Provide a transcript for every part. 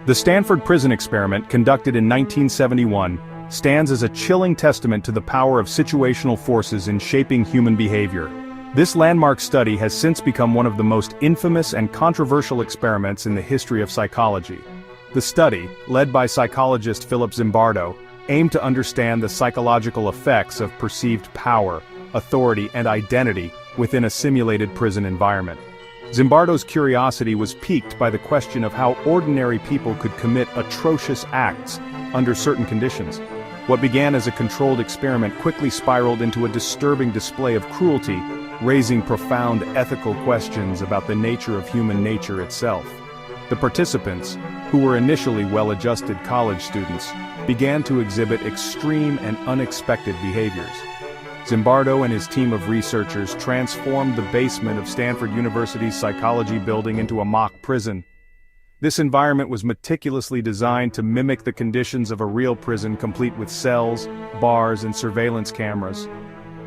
The Stanford prison experiment, conducted in 1971, stands as a chilling testament to the power of situational forces in shaping human behavior. This landmark study has since become one of the most infamous and controversial experiments in the history of psychology. The study, led by psychologist Philip Zimbardo, aimed to understand the psychological effects of perceived power, authority, and identity within a simulated prison environment. Zimbardo's curiosity was piqued by the question of how ordinary people could commit atrocious acts under certain conditions. What began as a controlled experiment quickly spiraled into a disturbing display of cruelty, raising profound ethical questions about the nature of human nature itself. The participants, who were initially well-adjusted college students, began to exhibit extreme and unexpected behaviors. Zimbardo and his team of researchers transformed the basement of Stanford University's psychology building into a mock prison. This environment was meticulously designed to mimic the conditions of a real prison, complete with cells, bars, and surveillance cameras.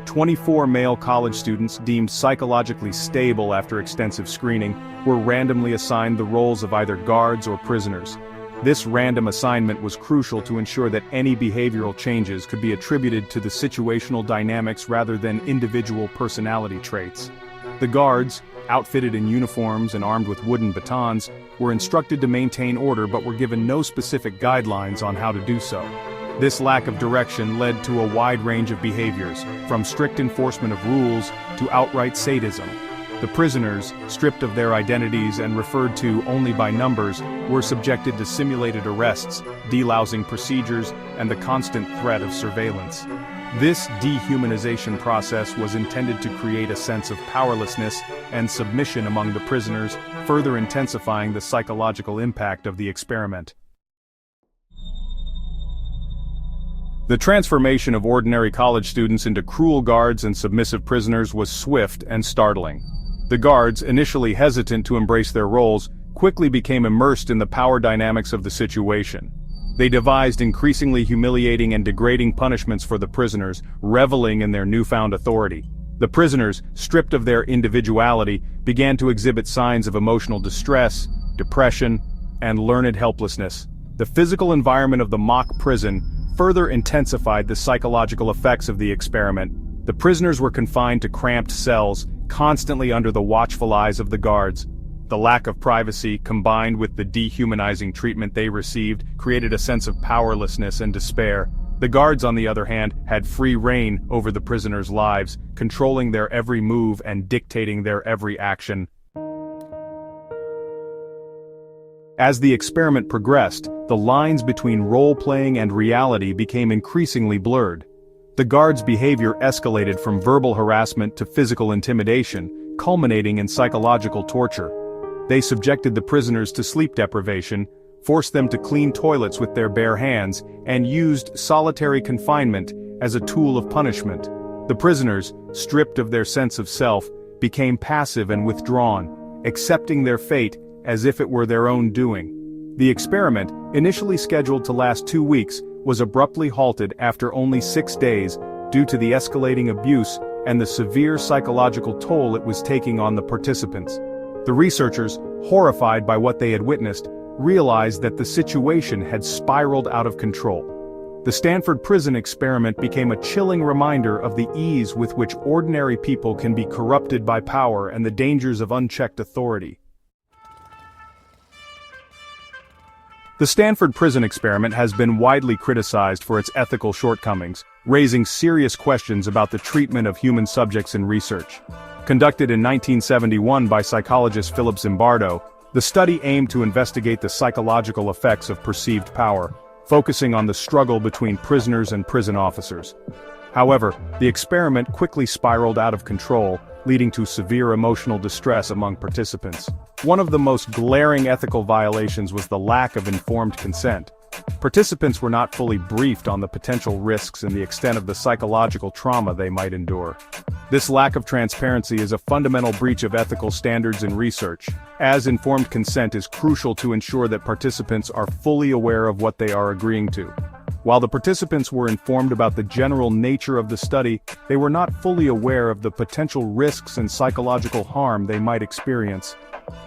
24 male college students, deemed psychologically stable after extensive screening, were randomly assigned the roles of either guards or prisoners. This random assignment was crucial to ensure that any behavioral changes could be attributed to the situational dynamics rather than individual personality traits. The guards, outfitted in uniforms and armed with wooden batons, were instructed to maintain order but were given no specific guidelines on how to do so. This lack of direction led to a wide range of behaviors, from strict enforcement of rules to outright sadism. The prisoners, stripped of their identities and referred to only by numbers, were subjected to simulated arrests, delousing procedures, and the constant threat of surveillance. This dehumanization process was intended to create a sense of powerlessness and submission among the prisoners, further intensifying the psychological impact of the experiment. The transformation of ordinary college students into cruel guards and submissive prisoners was swift and startling. The guards, initially hesitant to embrace their roles, quickly became immersed in the power dynamics of the situation. They devised increasingly humiliating and degrading punishments for the prisoners, reveling in their newfound authority. The prisoners, stripped of their individuality, began to exhibit signs of emotional distress, depression, and learned helplessness. The physical environment of the mock prison further intensified the psychological effects of the experiment. The prisoners were confined to cramped cells, constantly under the watchful eyes of the guards. The lack of privacy, combined with the dehumanizing treatment they received, created a sense of powerlessness and despair. The guards, on the other hand, had free rein over the prisoners' lives, controlling their every move and dictating their every action. As the experiment progressed, the lines between role-playing and reality became increasingly blurred. The guards' behavior escalated from verbal harassment to physical intimidation, culminating in psychological torture. They subjected the prisoners to sleep deprivation, forced them to clean toilets with their bare hands, and used solitary confinement as a tool of punishment. The prisoners, stripped of their sense of self, became passive and withdrawn, accepting their fate as if it were their own doing. The experiment, initially scheduled to last 2 weeks, was abruptly halted after only 6 days due to the escalating abuse and the severe psychological toll it was taking on the participants. The researchers, horrified by what they had witnessed, realized that the situation had spiraled out of control. The Stanford prison experiment became a chilling reminder of the ease with which ordinary people can be corrupted by power and the dangers of unchecked authority. The Stanford prison experiment has been widely criticized for its ethical shortcomings, raising serious questions about the treatment of human subjects in research. Conducted in 1971 by psychologist Philip Zimbardo, the study aimed to investigate the psychological effects of perceived power, focusing on the struggle between prisoners and prison officers. However, the experiment quickly spiraled out of control, leading to severe emotional distress among participants. One of the most glaring ethical violations was the lack of informed consent. Participants were not fully briefed on the potential risks and the extent of the psychological trauma they might endure. This lack of transparency is a fundamental breach of ethical standards in research, as informed consent is crucial to ensure that participants are fully aware of what they are agreeing to. While the participants were informed about the general nature of the study, they were not fully aware of the potential risks and psychological harm they might experience.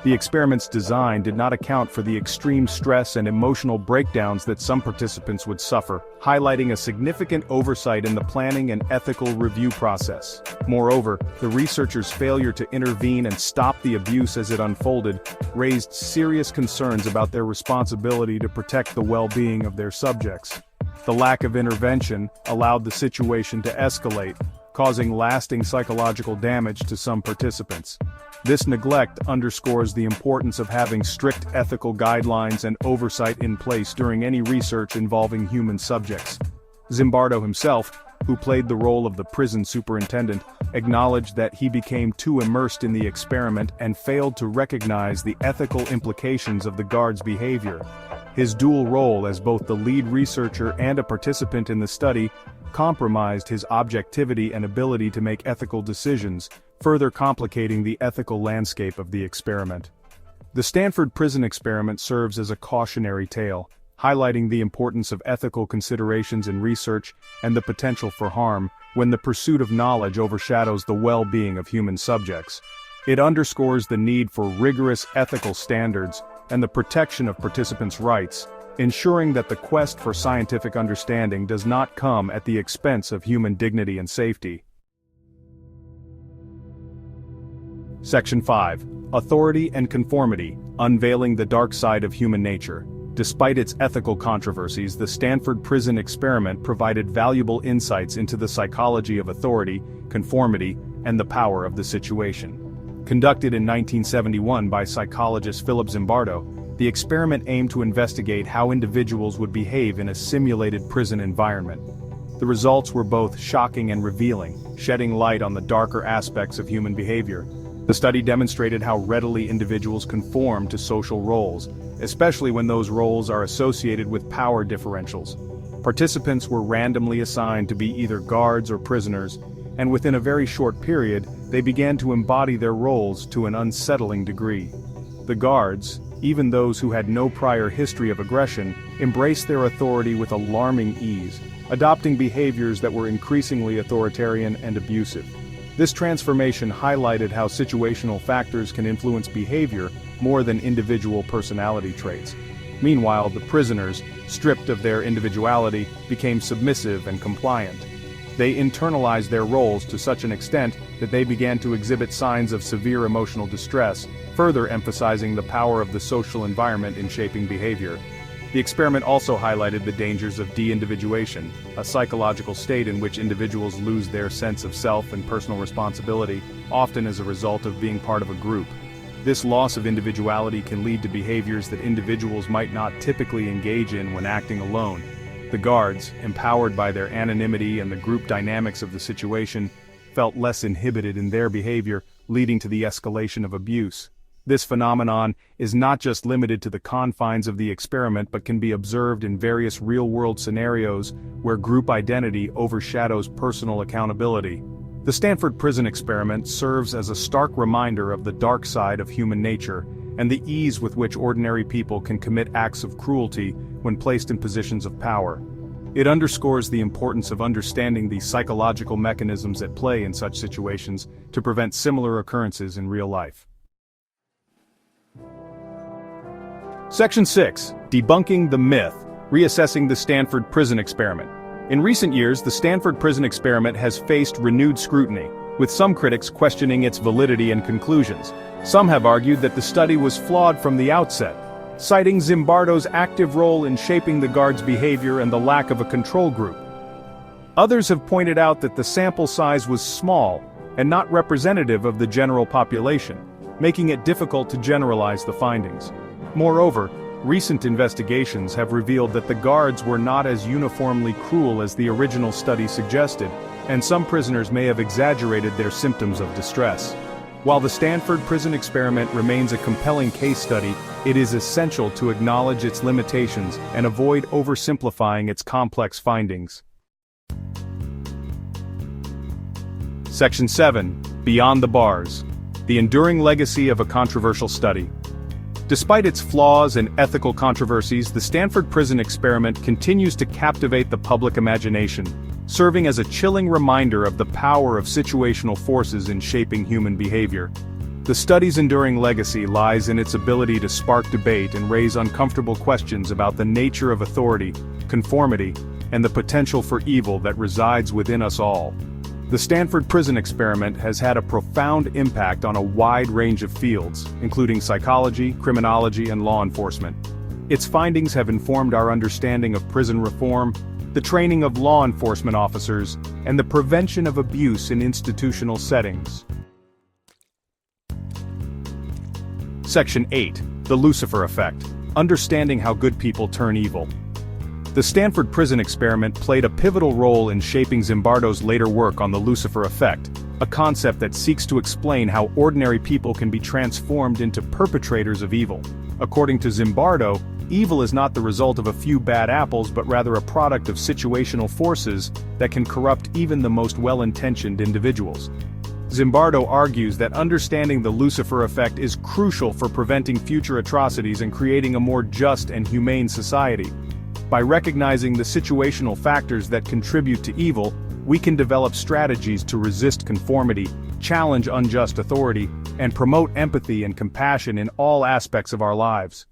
The experiment's design did not account for the extreme stress and emotional breakdowns that some participants would suffer, highlighting a significant oversight in the planning and ethical review process. Moreover, the researchers' failure to intervene and stop the abuse as it unfolded raised serious concerns about their responsibility to protect the well-being of their subjects. The lack of intervention allowed the situation to escalate, causing lasting psychological damage to some participants. This neglect underscores the importance of having strict ethical guidelines and oversight in place during any research involving human subjects. Zimbardo himself, who played the role of the prison superintendent, acknowledged that he became too immersed in the experiment and failed to recognize the ethical implications of the guards' behavior. His dual role as both the lead researcher and a participant in the study compromised his objectivity and ability to make ethical decisions, further complicating the ethical landscape of the experiment. The Stanford prison experiment serves as a cautionary tale, highlighting the importance of ethical considerations in research and the potential for harm when the pursuit of knowledge overshadows the well-being of human subjects. It underscores the need for rigorous ethical standards and the protection of participants' rights, ensuring that the quest for scientific understanding does not come at the expense of human dignity and safety. Section 5. Authority and Conformity, Unveiling the Dark Side of Human Nature. Despite its ethical controversies, the Stanford prison experiment provided valuable insights into the psychology of authority, conformity, and the power of the situation. Conducted in 1971 by psychologist Philip Zimbardo, the experiment aimed to investigate how individuals would behave in a simulated prison environment. The results were both shocking and revealing, shedding light on the darker aspects of human behavior. The study demonstrated how readily individuals conform to social roles, especially when those roles are associated with power differentials. Participants were randomly assigned to be either guards or prisoners, and within a very short period, they began to embody their roles to an unsettling degree. The guards, even those who had no prior history of aggression, embraced their authority with alarming ease, adopting behaviors that were increasingly authoritarian and abusive. This transformation highlighted how situational factors can influence behavior more than individual personality traits. Meanwhile, the prisoners, stripped of their individuality, became submissive and compliant. They internalized their roles to such an extent that they began to exhibit signs of severe emotional distress, further emphasizing the power of the social environment in shaping behavior. The experiment also highlighted the dangers of de-individuation, a psychological state in which individuals lose their sense of self and personal responsibility, often as a result of being part of a group. This loss of individuality can lead to behaviors that individuals might not typically engage in when acting alone. The guards, empowered by their anonymity and the group dynamics of the situation, felt less inhibited in their behavior, leading to the escalation of abuse. This phenomenon is not just limited to the confines of the experiment but can be observed in various real-world scenarios where group identity overshadows personal accountability. The Stanford prison experiment serves as a stark reminder of the dark side of human nature and the ease with which ordinary people can commit acts of cruelty when placed in positions of power. It underscores the importance of understanding the psychological mechanisms at play in such situations to prevent similar occurrences in real life. Section 6. Debunking the Myth, Reassessing the Stanford Prison Experiment. In recent years, the Stanford Prison Experiment has faced renewed scrutiny, with some critics questioning its validity and conclusions. Some have argued that the study was flawed from the outset, citing Zimbardo's active role in shaping the guards' behavior and the lack of a control group. Others have pointed out that the sample size was small and not representative of the general population, making it difficult to generalize the findings. Moreover, recent investigations have revealed that the guards were not as uniformly cruel as the original study suggested, and some prisoners may have exaggerated their symptoms of distress. While the Stanford prison experiment remains a compelling case study, it is essential to acknowledge its limitations and avoid oversimplifying its complex findings. Section 7. Beyond the Bars, the enduring legacy of a controversial study. Despite its flaws and ethical controversies, the Stanford prison experiment continues to captivate the public imagination, serving as a chilling reminder of the power of situational forces in shaping human behavior. The study's enduring legacy lies in its ability to spark debate and raise uncomfortable questions about the nature of authority, conformity, and the potential for evil that resides within us all. The Stanford prison experiment has had a profound impact on a wide range of fields, including psychology, criminology, and law enforcement. Its findings have informed our understanding of prison reform, the training of law enforcement officers, and the prevention of abuse in institutional settings. Section 8. The Lucifer Effect. Understanding how good people turn evil. The Stanford prison experiment played a pivotal role in shaping Zimbardo's later work on the Lucifer effect, a concept that seeks to explain how ordinary people can be transformed into perpetrators of evil. According to Zimbardo, evil is not the result of a few bad apples but rather a product of situational forces that can corrupt even the most well-intentioned individuals. Zimbardo argues that understanding the Lucifer effect is crucial for preventing future atrocities and creating a more just and humane society. By recognizing the situational factors that contribute to evil, we can develop strategies to resist conformity, challenge unjust authority, and promote empathy and compassion in all aspects of our lives.